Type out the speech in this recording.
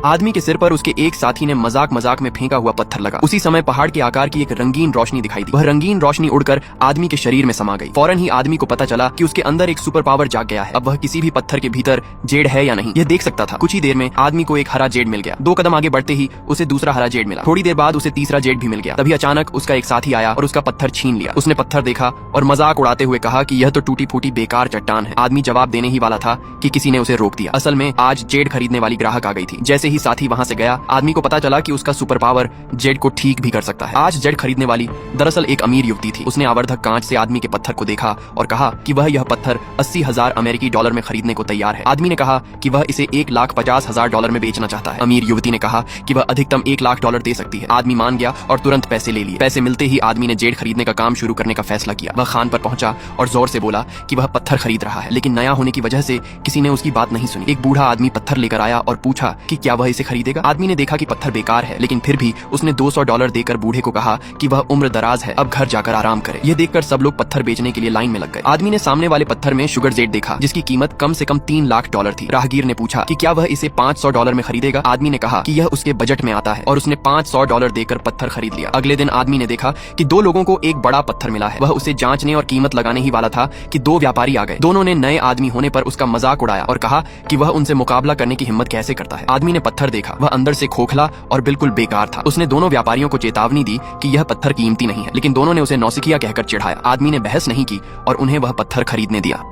आदमी के सिर पर उसके एक साथी ने मजाक मजाक में फेंका हुआ पत्थर लगा। उसी समय पहाड़ के आकार की एक रंगीन रोशनी दिखाई दी। वह रंगीन रोशनी उड़कर आदमी के शरीर में समा गई। फौरन ही आदमी को पता चला कि उसके अंदर एक सुपर पावर जाग गया है। अब वह किसी भी पत्थर के भीतर जेड है या नहीं यह देख सकता था। कुछ ही देर में आदमी को एक हरा जेड मिल गया। 2 कदम आगे बढ़ते ही उसे दूसरा हरा जेड मिला। थोड़ी देर बाद उसे तीसरा जेड भी मिल गया। तभी अचानक उसका एक साथी आया और उसका पत्थर छीन लिया। उसने पत्थर देखा और मजाक उड़ाते हुए कहा कि यह तो टूटी फूटी बेकार चट्टान है। आदमी जवाब देने ही वाला था कि किसी ने उसे रोक दिया। असल में आज जेड खरीदने वाली ग्राहक आ गई थी। जैसे ही साथी वहां से गया आदमी को पता चला कि उसका सुपर पावर जेड को ठीक भी कर सकता है। आज जेड खरीदने वाली दरअसल एक अमीर युवती थी। उसने आवर्धक कांच से आदमी के पत्थर को देखा और कहा कि वह यह पत्थर 80,000 अमेरिकी डॉलर में खरीदने को तैयार है। आदमी ने कहा कि वह इसे $1,50,000 में बेचना चाहता है। अमीर युवती ने कहा कि वह अधिकतम $1,00,000 दे सकती है। आदमी मान गया और तुरंत पैसे ले लिए। पैसे मिलते ही आदमी ने जेड खरीदने का काम शुरू करने का फैसला किया। वह खान पर पहुंचा और जोर से बोला कि वह पत्थर खरीद रहा है, लेकिन नया होने की वजह से किसी ने उसकी बात नहीं सुनी। एक बूढ़ा आदमी पत्थर लेकर आया और पूछा कि क्या वह इसे खरीदेगा। आदमी ने देखा कि पत्थर बेकार है, लेकिन फिर भी उसने $200 देकर बूढ़े को कहा कि वह उम्र दराज है, अब घर जाकर आराम करे। यह देखकर सब लोग पत्थर बेचने के लिए लाइन में लग गए। आदमी ने सामने वाले पत्थर में शुगर जेड देखा जिसकी कीमत कम से कम $3,00,000 थी। राहगीर ने पूछा कि क्या वह इसे $500 में खरीदेगा। आदमी ने कहा कि यह उसके बजट में आता है और उसने $500 देकर पत्थर खरीद लिया। अगले दिन आदमी ने देखा कि 2 लोगों को एक बड़ा पत्थर मिला है। वह उसे जांचने और कीमत लगाने ही वाला था कि 2 व्यापारी आ गए। दोनों ने नए आदमी होने पर उसका मजाक उड़ाया और कहा कि वह उनसे मुकाबला करने की हिम्मत कैसे करता है। आदमी ने पत्थर देखा, वह अंदर से खोखला और बिल्कुल बेकार था। उसने दोनों व्यापारियों को चेतावनी दी कि यह पत्थर कीमती नहीं है, लेकिन दोनों ने उसे नौसिखिया कहकर चिढ़ाया। आदमी ने बहस नहीं की और उन्हें वह पत्थर खरीदने दिया।